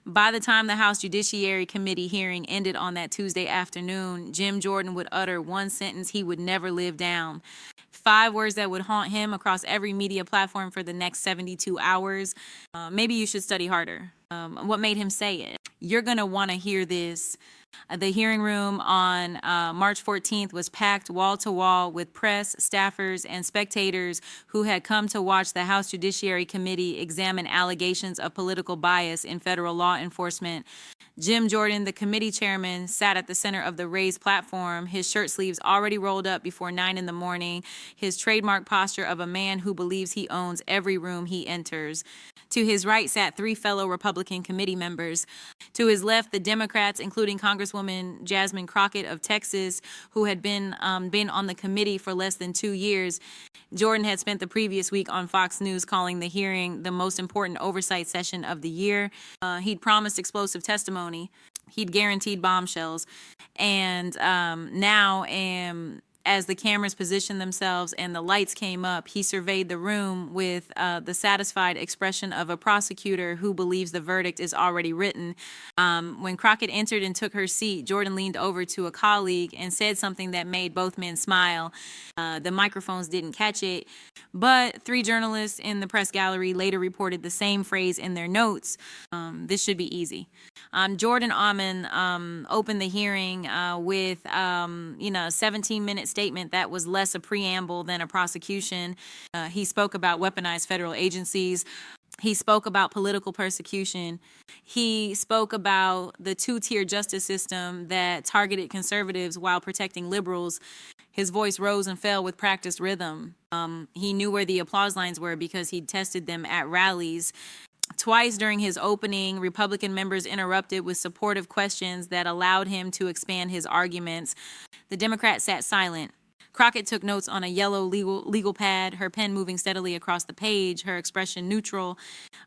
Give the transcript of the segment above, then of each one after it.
By the time the House Judiciary Committee hearing ended on that Tuesday afternoon, Jim Jordan would utter one sentence he would never live down. 5 words that would haunt him across every media platform for the next 72 hours. Maybe you should study harder. What made him say it? You're going to want to hear this. The hearing room on March 14th was packed wall to wall with press, staffers, and spectators who had come to watch the House Judiciary Committee examine allegations of political bias in federal law enforcement. Jim Jordan, the committee chairman, sat at the center of the raised platform, his shirt sleeves already rolled up before 9 in the morning, his trademark posture of a man who believes he owns every room he enters. To his right sat 3 fellow Republican committee members. To his left, the Democrats, including Congresswoman Jasmine Crockett of Texas, who had been on the committee for less than 2 years. Jordan had spent the previous week on Fox News calling the hearing the most important oversight session of the year. He'd promised explosive testimony. He'd guaranteed bombshells. And now, as the cameras positioned themselves and the lights came up, he surveyed the room with the satisfied expression of a prosecutor who believes the verdict is already written. When Crockett entered and took her seat, Jordan leaned over to a colleague and said something that made both men smile. The microphones didn't catch it, but 3 journalists in the press gallery later reported the same phrase in their notes. This should be easy. Jordan Ahman opened the hearing with a 17-minute statement that was less a preamble than a prosecution. He spoke about weaponized federal agencies. He spoke about political persecution. He spoke about the 2-tier justice system that targeted conservatives while protecting liberals. His voice rose and fell with practiced rhythm. He knew where the applause lines were because he'd tested them at rallies. Twice during his opening, Republican members interrupted with supportive questions that allowed him to expand his arguments. The Democrat sat silent. Crockett took notes on a yellow legal pad, her pen moving steadily across the page, her expression neutral.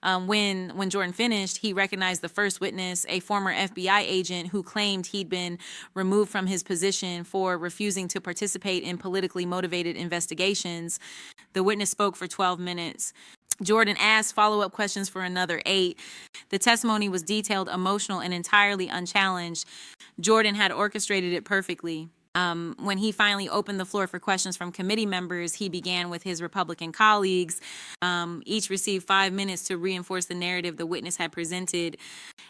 When Jordan finished, he recognized the first witness, a former FBI agent who claimed he'd been removed from his position for refusing to participate in politically motivated investigations. The witness spoke for 12 minutes. Jordan asked follow-up questions for another 8. The testimony was detailed, emotional, and entirely unchallenged. Jordan had orchestrated it perfectly. When he finally opened the floor for questions from committee members, he began with his Republican colleagues. Each received 5 minutes to reinforce the narrative the witness had presented.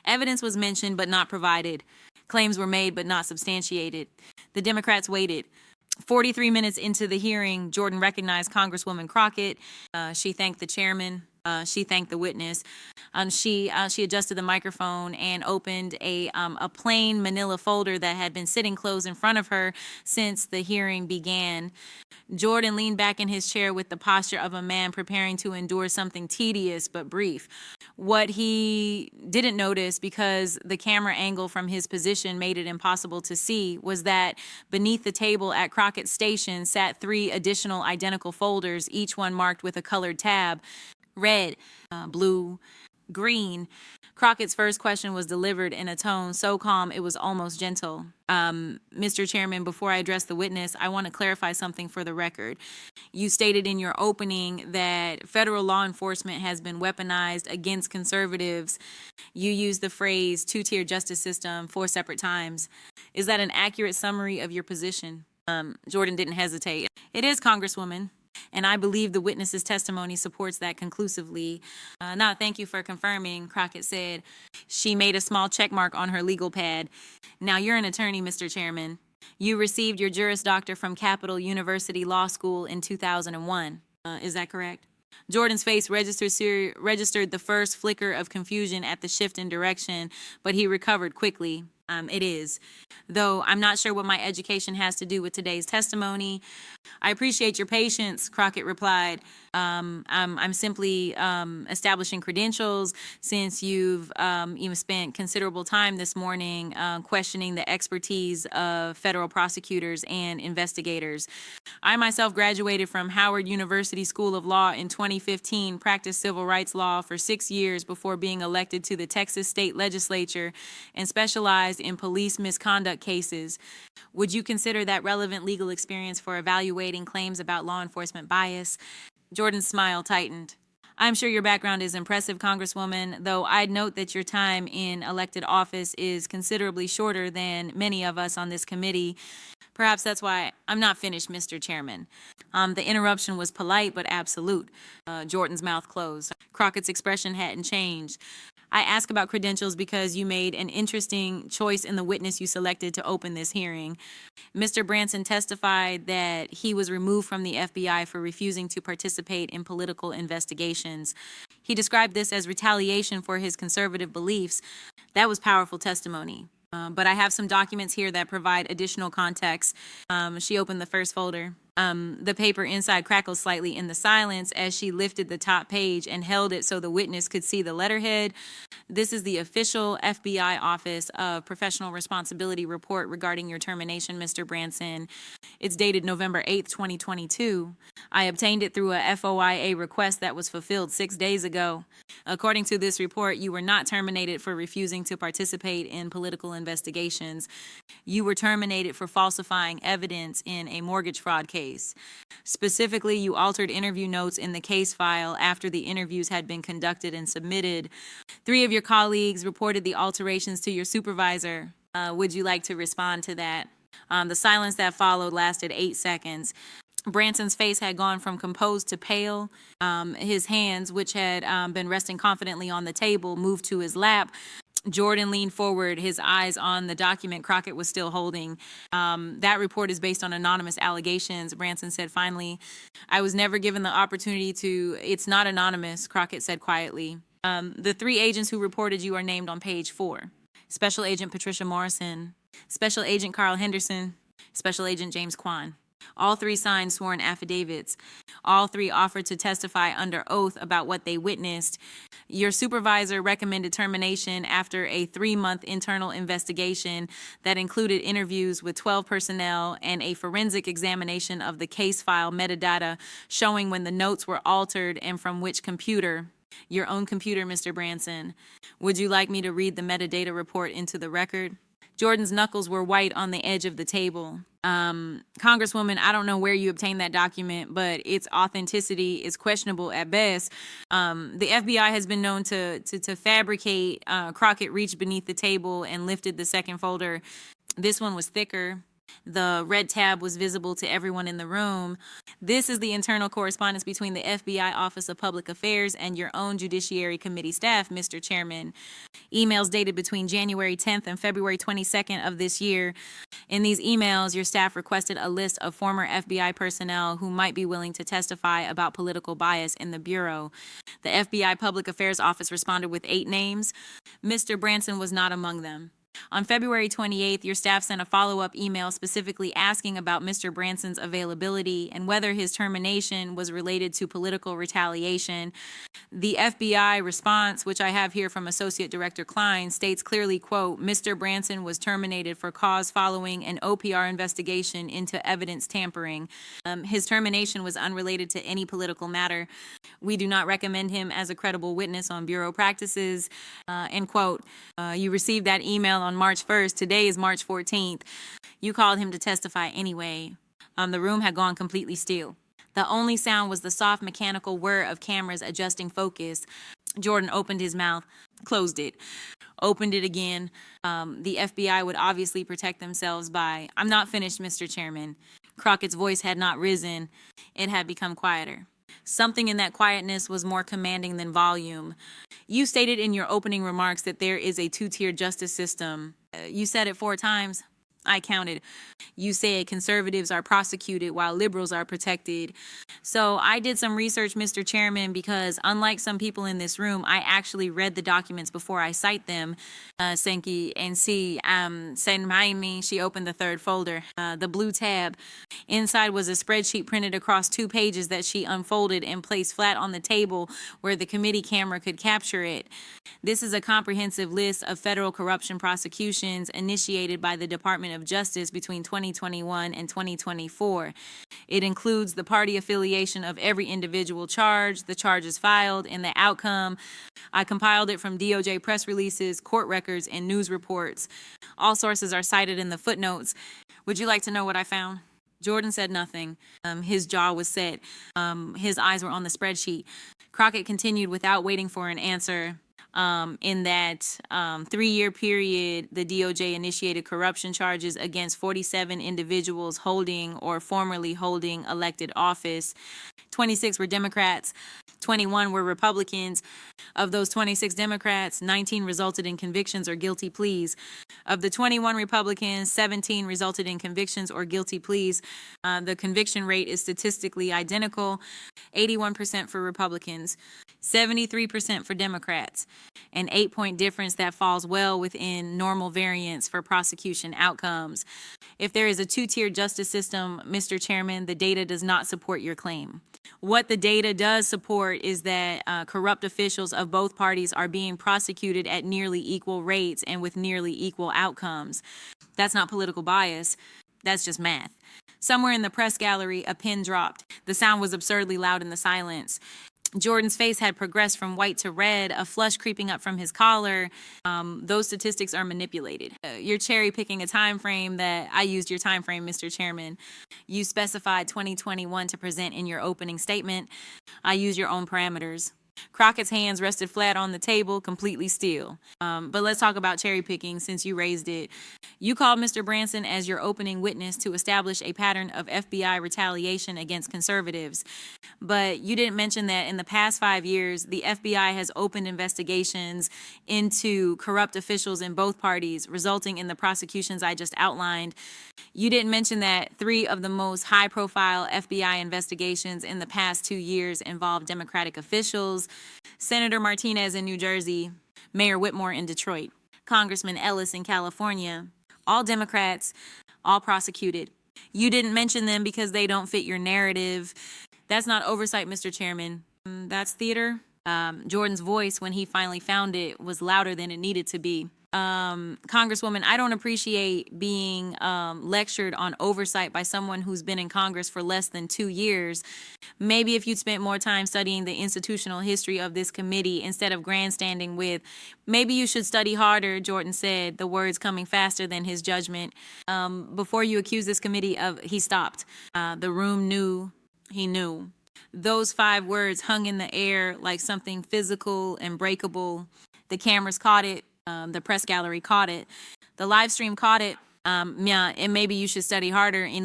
Evidence was mentioned but not provided. Claims were made but not substantiated. The Democrats waited. 43 minutes into the hearing, Jordan recognized Congresswoman Crockett. She thanked the chairman. She thanked the witness. She adjusted the microphone and opened a plain manila folder that had been sitting closed in front of her since the hearing began. Jordan leaned back in his chair with the posture of a man preparing to endure something tedious but brief. What he didn't notice, because the camera angle from his position made it impossible to see, was that beneath the table at Crockett's station sat 3 additional identical folders, each one marked with a colored tab. Red, blue, green. Crockett's first question was delivered in a tone so calm it was almost gentle. Mr. Chairman, before I address the witness, I want to clarify something for the record. You stated in your opening that federal law enforcement has been weaponized against conservatives. You used the phrase 2-tier justice system 4 separate times. Is that an accurate summary of your position? Jordan didn't hesitate. It is, Congresswoman. And I believe the witness's testimony supports that conclusively. Now, thank you for confirming, Crockett said. She made a small check mark on her legal pad. Now, you're an attorney, Mr. Chairman. You received your Juris Doctor from Capital University Law School in 2001. Is that correct? Jordan's face registered the first flicker of confusion at the shift in direction, but he recovered quickly. It is. Though I'm not sure what my education has to do with today's testimony. I appreciate your patience, Crockett replied. I'm simply establishing credentials since you've even spent considerable time this morning questioning the expertise of federal prosecutors and investigators. I myself graduated from Howard University School of Law in 2015, practiced civil rights law for 6 years before being elected to the Texas State Legislature, and specialized in police misconduct cases. Would you consider that relevant legal experience for evaluating claims about law enforcement bias? Jordan's smile tightened. I'm sure your background is impressive, Congresswoman, though I'd note that your time in elected office is considerably shorter than many of us on this committee. Perhaps that's why I'm not finished, Mr. Chairman. The interruption was polite but absolute. Jordan's mouth closed. Crockett's expression hadn't changed. I ask about credentials because you made an interesting choice in the witness you selected to open this hearing. Mr. Branson testified that he was removed from the FBI for refusing to participate in political investigations. He described this as retaliation for his conservative beliefs. That was powerful testimony. But I have some documents here that provide additional context. She opened the first folder. The paper inside crackled slightly in the silence as she lifted the top page and held it so the witness could see the letterhead. This is the official FBI Office of Professional Responsibility report regarding your termination, Mr. Branson. It's dated November 8th, 2022. I obtained it through a FOIA request that was fulfilled 6 days ago. According to this report, you were not terminated for refusing to participate in political investigations. You were terminated for falsifying evidence in a mortgage fraud case. Specifically, you altered interview notes in the case file after the interviews had been conducted and submitted. 3 of your colleagues reported the alterations to your supervisor. Would you like to respond to that? The silence that followed lasted 8 seconds. Branson's face had gone from composed to pale. His hands, which had been resting confidently on the table, moved to his lap. Jordan leaned forward, his eyes on the document Crockett was still holding. That report is based on anonymous allegations, Branson said finally. I was never given the opportunity to. It's not anonymous, Crockett said quietly. The 3 agents who reported you are named on page 4. Special Agent Patricia Morrison, Special Agent Carl Henderson, Special Agent James Kwan. All 3 signed sworn affidavits. All 3 offered to testify under oath about what they witnessed. Your supervisor recommended termination after a 3-month internal investigation that included interviews with 12 personnel and a forensic examination of the case file metadata showing when the notes were altered and from which computer. Your own computer, Mr. Branson. Would you like me to read the metadata report into the record? Jordan's knuckles were white on the edge of the table. Congresswoman, I don't know where you obtained that document, but its authenticity is questionable at best. The FBI has been known to fabricate. Crockett reached beneath the table and lifted the second folder. This one was thicker. The red tab was visible to everyone in the room. This is the internal correspondence between the FBI Office of Public Affairs and your own Judiciary Committee staff, Mr. Chairman. Emails dated between January 10th and February 22nd of this year. In these emails, your staff requested a list of former FBI personnel who might be willing to testify about political bias in the Bureau. The FBI Public Affairs Office responded with 8 names. Mr. Branson was not among them. On February 28th, your staff sent a follow-up email specifically asking about Mr. Branson's availability and whether his termination was related to political retaliation. The FBI response, which I have here from Associate Director Klein, states clearly, quote, Mr. Branson was terminated for cause following an OPR investigation into evidence tampering. His termination was unrelated to any political matter. We do not recommend him as a credible witness on Bureau practices, end quote. You received that email on March 1st. Today is March 14th. You called him to testify anyway. The room had gone completely still. The only sound was the soft mechanical whir of cameras adjusting focus. Jordan opened his mouth, closed it, opened it again. The FBI would obviously protect themselves by, I'm not finished, Mr. Chairman. Crockett's voice had not risen. It had become quieter. Something in that quietness was more commanding than volume. You stated in your opening remarks that there is a 2-tier justice system. You said it 4 times. I counted. You said conservatives are prosecuted while liberals are protected. So I did some research, Mr. Chairman, because unlike some people in this room, I actually read the documents before I cite them. Senki and see, Senmaimi, she opened the 3rd folder, the blue tab. Inside was a spreadsheet printed across 2 pages that she unfolded and placed flat on the table where the committee camera could capture it. This is a comprehensive list of federal corruption prosecutions initiated by the Department of Justice between 2021 and 2024. It includes the party affiliation of every individual charged, the charges filed, and the outcome. I compiled it from DOJ press releases, court records, and news reports. All sources are cited in the footnotes. Would you like to know what I found? Jordan said nothing. His jaw was set. His eyes were on the spreadsheet. Crockett continued without waiting for an answer. In that 3-year period, the DOJ initiated corruption charges against 47 individuals holding or formerly holding elected office. 26 were Democrats, 21 were Republicans. Of those 26 Democrats, 19 resulted in convictions or guilty pleas. Of the 21 Republicans, 17 resulted in convictions or guilty pleas. The conviction rate is statistically identical, 81% for Republicans, 73% for Democrats, an 8-point difference that falls well within normal variance for prosecution outcomes. If there is a 2-tier justice system, Mr. Chairman, the data does not support your claim. What the data does support is that corrupt officials of both parties are being prosecuted at nearly equal rates and with nearly equal outcomes. That's not political bias. That's just math. Somewhere in the press gallery, a pin dropped. The sound was absurdly loud in the silence. Jordan's face had progressed from white to red, a flush creeping up from his collar. Those statistics are manipulated. You're cherry picking a time frame that I used your time frame, Mr. Chairman. You specified 2021 to present in your opening statement. I use your own parameters. Crockett's hands rested flat on the table, completely still. But let's talk about cherry picking since you raised it. You called Mr. Branson as your opening witness to establish a pattern of FBI retaliation against conservatives. But you didn't mention that in the past 5 years, the FBI has opened investigations into corrupt officials in both parties, resulting in the prosecutions I just outlined. You didn't mention that 3 of the most high-profile FBI investigations in the past 2 years involved Democratic officials: Senator Martinez in New Jersey, Mayor Whitmore in Detroit, Congressman Ellis in California, all Democrats, all prosecuted. You didn't mention them because they don't fit your narrative. That's not oversight, Mr. Chairman. That's theater. Jordan's voice, when he finally found it, was louder than it needed to be. Congresswoman, I don't appreciate being lectured on oversight by someone who's been in Congress for less than 2 years. Maybe if you'd spent more time studying the institutional history of this committee instead of grandstanding with, maybe you should study harder, Jordan said, the words coming faster than his judgment. Before you accuse this committee of, he stopped. The room knew, he knew. Those 5 words hung in the air like something physical and breakable. The cameras caught it. The press gallery caught it. The live stream caught it. And maybe you should study harder in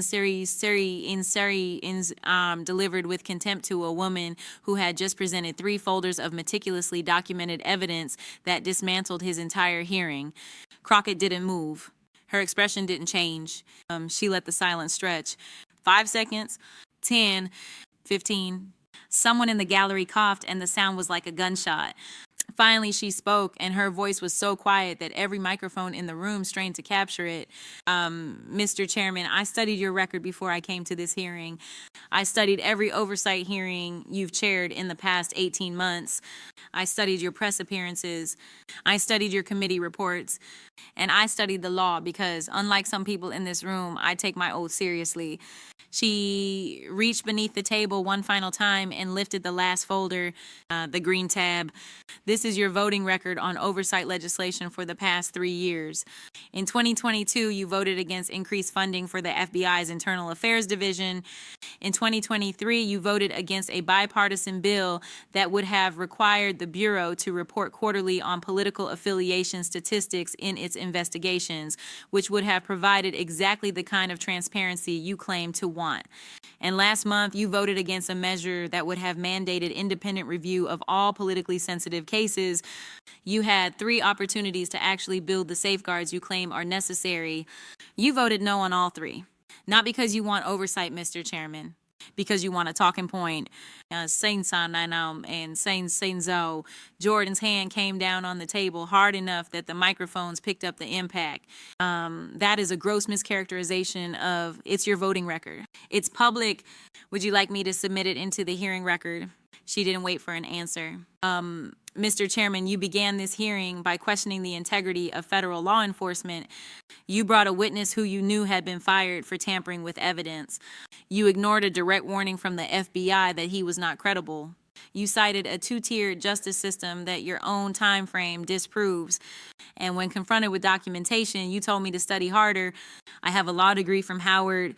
delivered with contempt to a woman who had just presented 3 folders of meticulously documented evidence that dismantled his entire hearing. Crockett didn't move. Her expression didn't change. She let the silence stretch. 5 seconds, 10, 15. Someone in the gallery coughed and the sound was like a gunshot. Finally, she spoke, and her voice was so quiet that every microphone in the room strained to capture it. Mr. Chairman, I studied your record before I came to this hearing. I studied every oversight hearing you've chaired in the past 18 months. I studied your press appearances. I studied your committee reports. And I studied the law because, unlike some people in this room, I take my oath seriously. She reached beneath the table one final time and lifted the last folder, the green tab. This is your voting record on oversight legislation for the past 3 years. In 2022, you voted against increased funding for the FBI's Internal Affairs Division. In 2023, you voted against a bipartisan bill that would have required the Bureau to report quarterly on political affiliation statistics in its investigations, which would have provided exactly the kind of transparency you claim to want. And last month, you voted against a measure that would have mandated independent review of all politically sensitive cases. You had 3 opportunities to actually build the safeguards you claim are necessary. You voted no on all 3. Not because you want oversight, Mr. Chairman, because you want a talking point. Jordan's hand came down on the table hard enough that the microphones picked up the impact. That is a gross mischaracterization of, it's your voting record. It's public. Would you like me to submit it into the hearing record? She didn't wait for an answer. Mr. Chairman, you began this hearing by questioning the integrity of federal law enforcement. You brought a witness who you knew had been fired for tampering with evidence. You ignored a direct warning from the FBI that he was not credible. You cited a two-tiered justice system that your own time frame disproves. And when confronted with documentation, you told me to study harder. I have a law degree from Howard.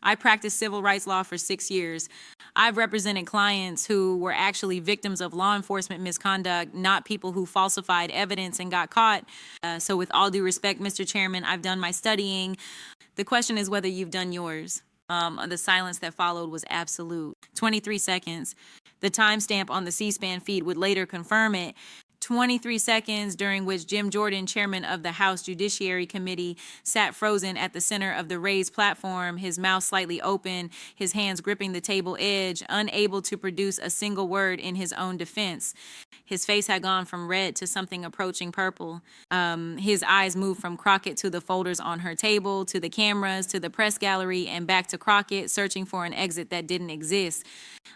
I practiced civil rights law for 6 years. I've represented clients who were actually victims of law enforcement misconduct, not people who falsified evidence and got caught. So with all due respect, Mr. Chairman, I've done my studying. The question is whether you've done yours. The silence that followed was absolute. 23 seconds. The timestamp on the C-SPAN feed would later confirm it. 23 seconds during which Jim Jordan, chairman of the House Judiciary Committee, sat frozen at the center of the raised platform, his mouth slightly open, his hands gripping the table edge, unable to produce a single word in his own defense. His face had gone from red to something approaching purple. His eyes moved from Crockett to the folders on her table, to the cameras, to the press gallery, and back to Crockett, searching for an exit that didn't exist.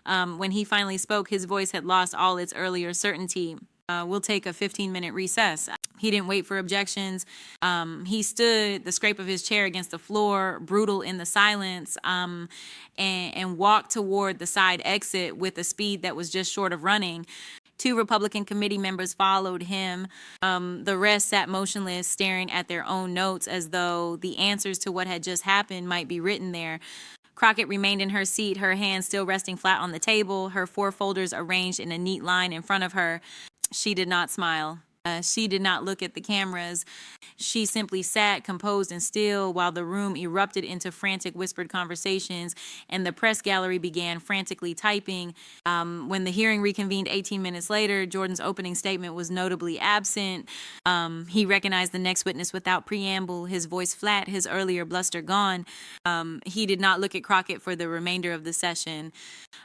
When he finally spoke, his voice had lost all its earlier certainty. We'll take a 15-minute recess. He didn't wait for objections. He stood, the scrape of his chair against the floor, brutal in the silence, and walked toward the side exit with a speed that was just short of running. 2 Republican committee members followed him. The rest sat motionless, staring at their own notes as though the answers to what had just happened might be written there. Crockett remained in her seat, her hands still resting flat on the table, her 4 folders arranged in a neat line in front of her. She did not smile. She did not look at the cameras. She simply sat composed and still while the room erupted into frantic whispered conversations and the press gallery began frantically typing. When the hearing reconvened 18 minutes later, Jordan's opening statement was notably absent. He recognized the next witness without preamble, his voice flat, his earlier bluster gone. He did not look at Crockett for the remainder of the session.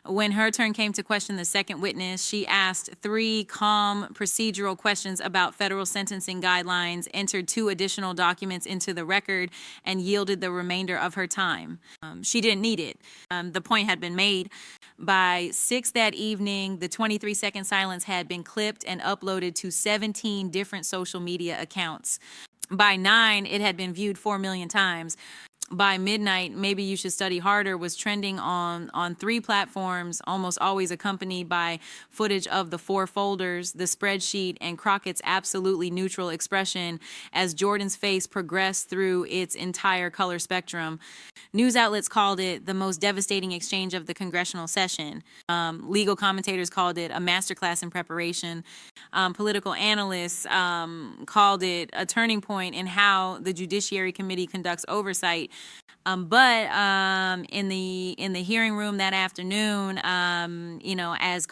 When her turn came to question the second witness, she asked 3 calm procedural questions about federal sentencing guidelines, entered 2 additional documents into the record, and yielded the remainder of her time. She didn't need it. The point had been made. By 6 that evening, the 23-second silence had been clipped and uploaded to 17 different social media accounts. By 9, it had been viewed 4 million times. By midnight, Maybe You Should Study Harder was trending on 3 platforms, almost always accompanied by footage of the 4 folders, the spreadsheet, and Crockett's absolutely neutral expression as Jordan's face progressed through its entire color spectrum. News outlets called it the most devastating exchange of the congressional session. Legal commentators called it a masterclass in preparation. Political analysts called it a turning point in how the Judiciary Committee conducts oversight. But in the hearing room that afternoon, as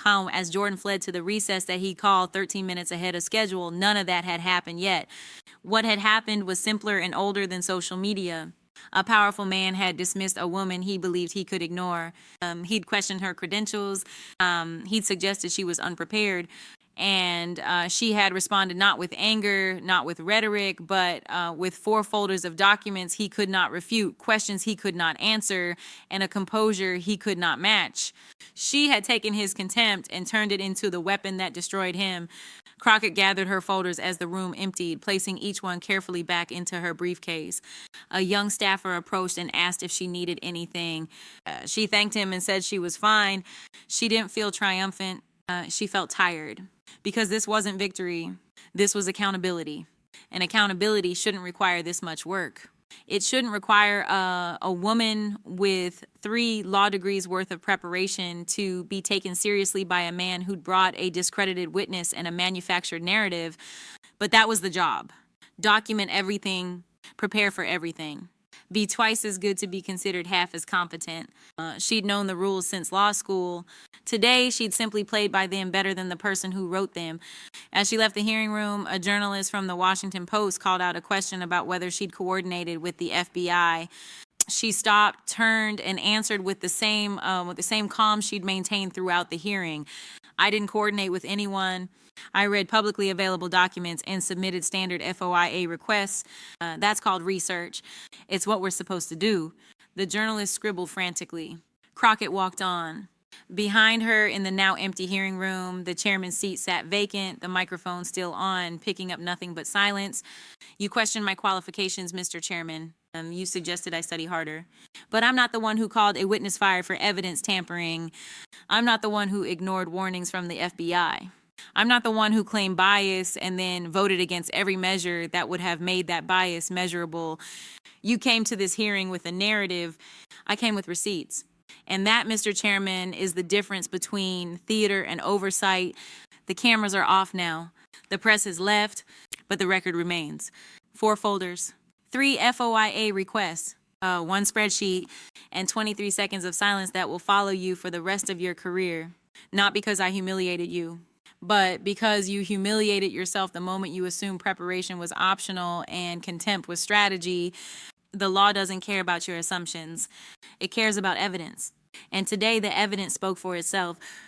Jordan fled to the recess that he called 13 minutes ahead of schedule, none of that had happened yet. What had happened was simpler and older than social media. A powerful man had dismissed a woman he believed he could ignore. He'd questioned her credentials. He'd suggested she was unprepared. And she had responded not with anger, not with rhetoric, but with 4 folders of documents he could not refute, questions he could not answer, and a composure he could not match. She had taken his contempt and turned it into the weapon that destroyed him. Crockett gathered her folders as the room emptied, placing each one carefully back into her briefcase. A young staffer approached and asked if she needed anything. She thanked him and said she was fine. She didn't feel triumphant. She felt tired. Because this wasn't victory, this was accountability. And accountability shouldn't require this much work. It shouldn't require a woman with 3 law degrees worth of preparation to be taken seriously by a man who'd brought a discredited witness and a manufactured narrative. But that was the job. Document everything, prepare for everything. Be twice as good to be considered half as competent. She'd known the rules since law school. Today, she'd simply played by them better than the person who wrote them. As she left the hearing room, a journalist from the Washington Post called out a question about whether she'd coordinated with the FBI. She stopped, turned, and answered with the same calm she'd maintained throughout the hearing. I didn't coordinate with anyone. I read publicly available documents and submitted standard FOIA requests. That's called research. It's what we're supposed to do. The journalist scribbled frantically. Crockett walked on. Behind her in the now empty hearing room, the chairman's seat sat vacant, the microphone still on, picking up nothing but silence. You questioned my qualifications, Mr. Chairman. You suggested I study harder. But I'm not the one who called a witness fired for evidence tampering. I'm not the one who ignored warnings from the FBI. I'm not the one who claimed bias and then voted against every measure that would have made that bias measurable. You came to this hearing with a narrative. I came with receipts. And that, Mr. Chairman, is the difference between theater and oversight. The cameras are off now. The press has left, but the record remains. 4 folders, 3 FOIA requests, 1 spreadsheet, and 23 seconds of silence that will follow you for the rest of your career. Not because I humiliated you, but because you humiliated yourself the moment you assumed preparation was optional and contempt was strategy. The law doesn't care about your assumptions. It cares about evidence. And today the evidence spoke for itself.